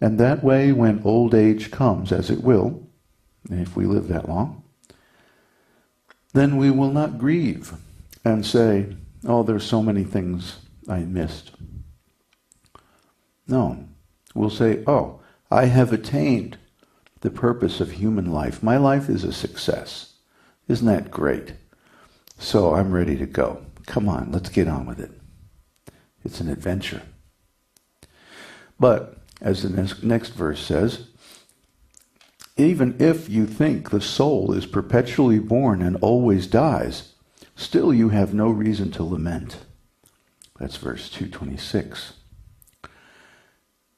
And that way, when old age comes, as it will, if we live that long, then we will not grieve and say, oh, there's so many things I missed. No. We'll say, oh, I have attained the purpose of human life. My life is a success. Isn't that great? So I'm ready to go. Come on, let's get on with it. It's an adventure. But, as the next verse says, even if you think the soul is perpetually born and always dies, still you have no reason to lament. That's verse 226.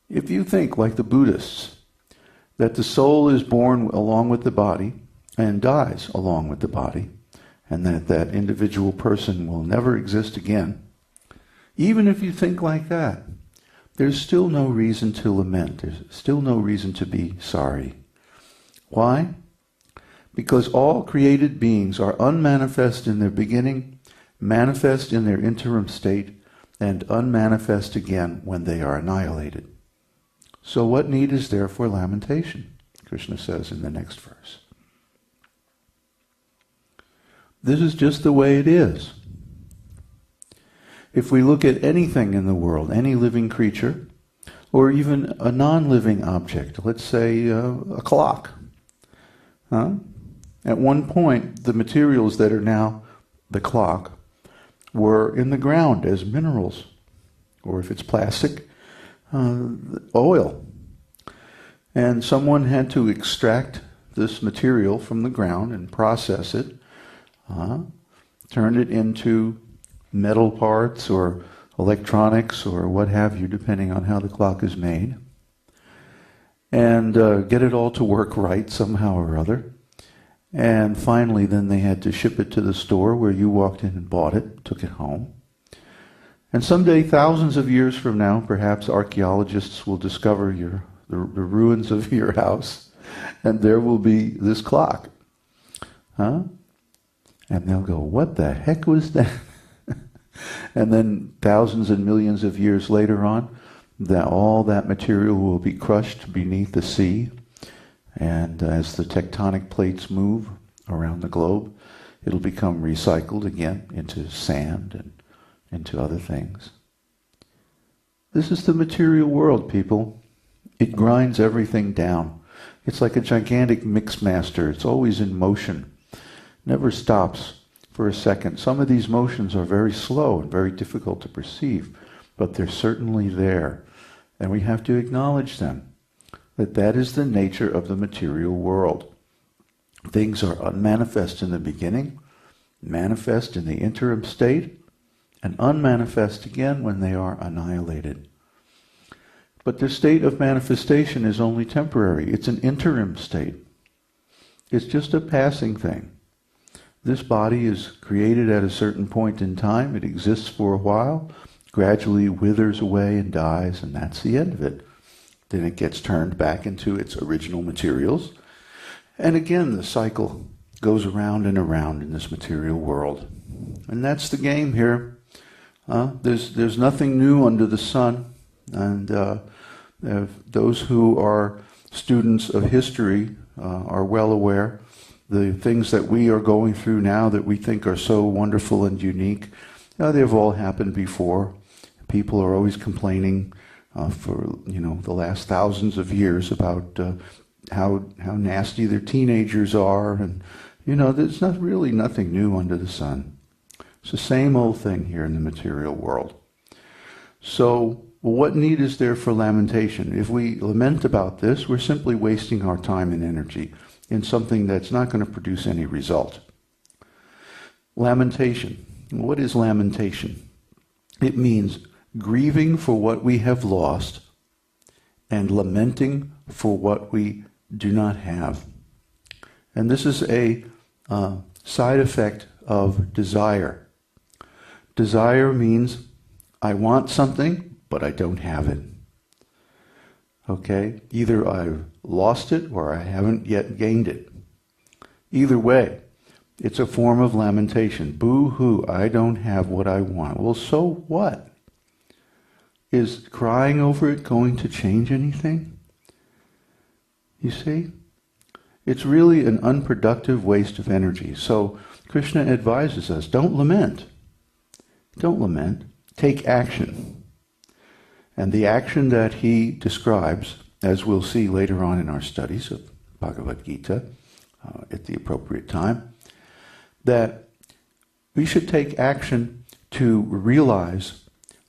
If you think, like the Buddhists, that the soul is born along with the body and dies along with the body, and that that individual person will never exist again, even if you think like that, there's still no reason to lament. There's still no reason to be sorry. Why? Because all created beings are unmanifest in their beginning, manifest in their interim state, and unmanifest again when they are annihilated. So what need is there for lamentation? Krishna says in the next verse. This is just the way it is. If we look at anything in the world, any living creature, or even a non-living object, let's say a clock. At one point, the materials that are now the clock were in the ground as minerals, or if it's plastic, oil. And someone had to extract this material from the ground and process it, turn it into metal parts or electronics or what have you, depending on how the clock is made, and get it all to work right somehow or other. And finally, then they had to ship it to the store where you walked in and bought it, took it home. And someday, thousands of years from now, perhaps archaeologists will discover the ruins of your house, and there will be this clock. And they'll go, what the heck was that? And then thousands and millions of years later on, all that material will be crushed beneath the sea. And as the tectonic plates move around the globe, it'll become recycled again into sand and into other things. This is the material world, people. It grinds everything down. It's like a gigantic mix master. It's always in motion. Never stops for a second. Some of these motions are very slow and very difficult to perceive, but they're certainly there. And we have to acknowledge them. That is the nature of the material world. Things are unmanifest in the beginning, manifest in the interim state, and unmanifest again when they are annihilated. But the state of manifestation is only temporary. It's an interim state. It's just a passing thing. This body is created at a certain point in time. It exists for a while, gradually withers away and dies, and that's the end of it. Then it gets turned back into its original materials. And again, the cycle goes around and around in this material world. And that's the game here. There's nothing new under the sun. And those who are students of history are well aware. The things that we are going through now that we think are so wonderful and unique, they've all happened before. People are always complaining for the last thousands of years about how nasty their teenagers are, and there's nothing new under the sun. It's the same old thing here in the material world. So what need is there for lamentation? If we lament about this, we're simply wasting our time and energy in something that's not going to produce any result. Lamentation. What is lamentation? It means grieving for what we have lost and lamenting for what we do not have. And this is a side effect of desire. Desire means I want something, but I don't have it. Okay? Either I've lost it or I haven't yet gained it. Either way, it's a form of lamentation. Boo-hoo, I don't have what I want. Well, so what? Is crying over it going to change anything? You see? It's really an unproductive waste of energy. So Krishna advises us, don't lament. Don't lament. Take action. And the action that he describes, as we'll see later on in our studies of Bhagavad-gītā at the appropriate time, that we should take action to realize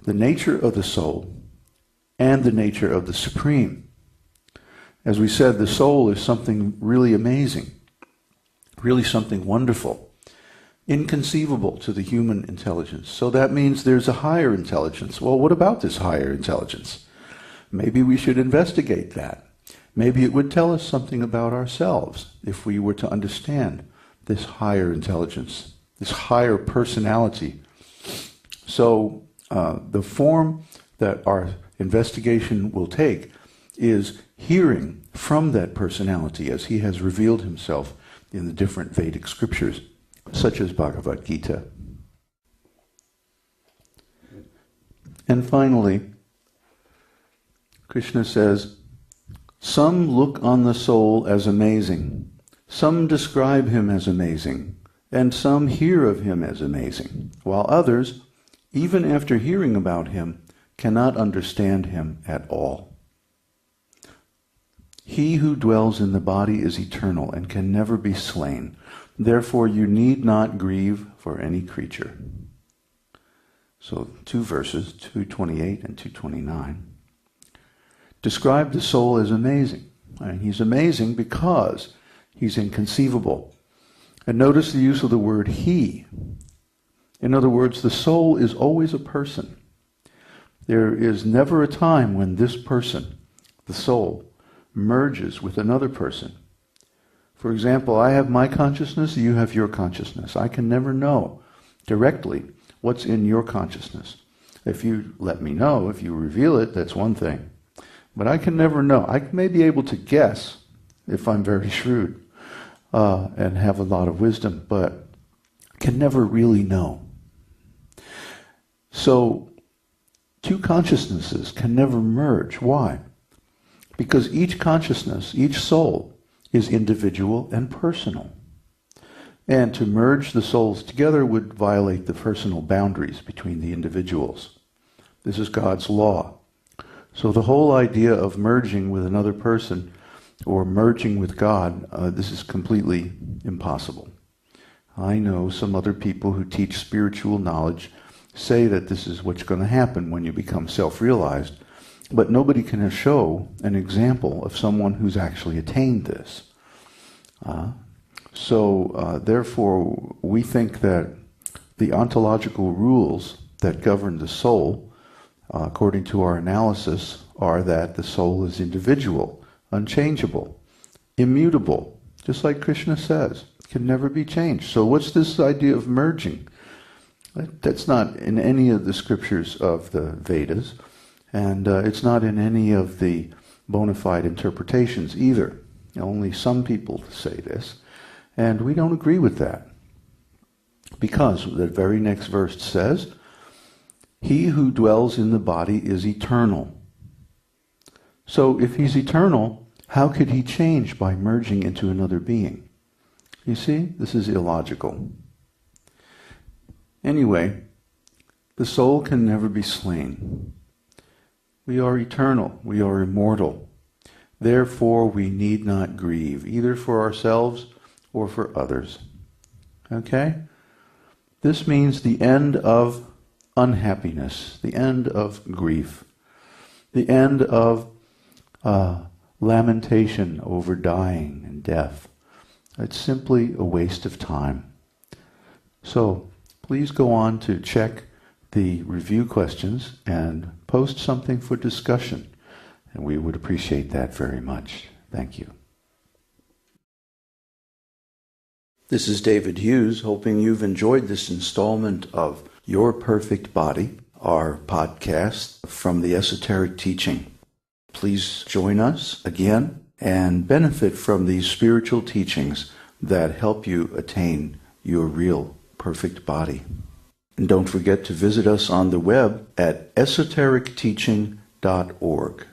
the nature of the soul and the nature of the Supreme. As we said, the soul is something really amazing, really something wonderful, inconceivable to the human intelligence. So that means there's a higher intelligence. Well, what about this higher intelligence? Maybe we should investigate that. Maybe it would tell us something about ourselves if we were to understand this higher intelligence, this higher personality. So the form that our investigation will take is hearing from that personality as he has revealed himself in the different Vedic scriptures, such as Bhagavad-gītā. And finally, Krishna says, some look on the soul as amazing, some describe him as amazing, and some hear of him as amazing, while others, even after hearing about him, cannot understand him at all. He who dwells in the body is eternal and can never be slain. Therefore you need not grieve for any creature. So 2 verses, 228 and 229, describe the soul as amazing. And he's amazing because he's inconceivable. And notice the use of the word he. In other words, the soul is always a person. There is never a time when this person, the soul, merges with another person. For example, I have my consciousness, you have your consciousness. I can never know directly what's in your consciousness. If you let me know, if you reveal it, that's one thing. But I can never know. I may be able to guess if I'm very shrewd and have a lot of wisdom, but can never really know. So, two consciousnesses can never merge. Why? Because each consciousness, each soul, is individual and personal. And to merge the souls together would violate the personal boundaries between the individuals. This is God's law. So the whole idea of merging with another person or merging with God, this is completely impossible. I know some other people who teach spiritual knowledge say that this is what's going to happen when you become self-realized, but nobody can show an example of someone who's actually attained this. Therefore, we think that the ontological rules that govern the soul, according to our analysis, are that the soul is individual, unchangeable, immutable, just like Krishna says, can never be changed. So what's this idea of merging? That's not in any of the scriptures of the Vedas, and it's not in any of the bona fide interpretations either. Only some people say this, and we don't agree with that. Because the very next verse says, he who dwells in the body is eternal. So if he's eternal, how could he change by merging into another being? You see, this is illogical. Anyway, the soul can never be slain. We are eternal, we are immortal. Therefore, we need not grieve, either for ourselves or for others. Okay? This means the end of unhappiness, the end of grief, the end of lamentation over dying and death. It's simply a waste of time. So, please go on to check the review questions and post something for discussion. And we would appreciate that very much. Thank you. This is David Hughes, hoping you've enjoyed this installment of Your Perfect Body, our podcast from the Esoteric Teaching. Please join us again and benefit from these spiritual teachings that help you attain your real perfect body. And don't forget to visit us on the web at esotericteaching.org.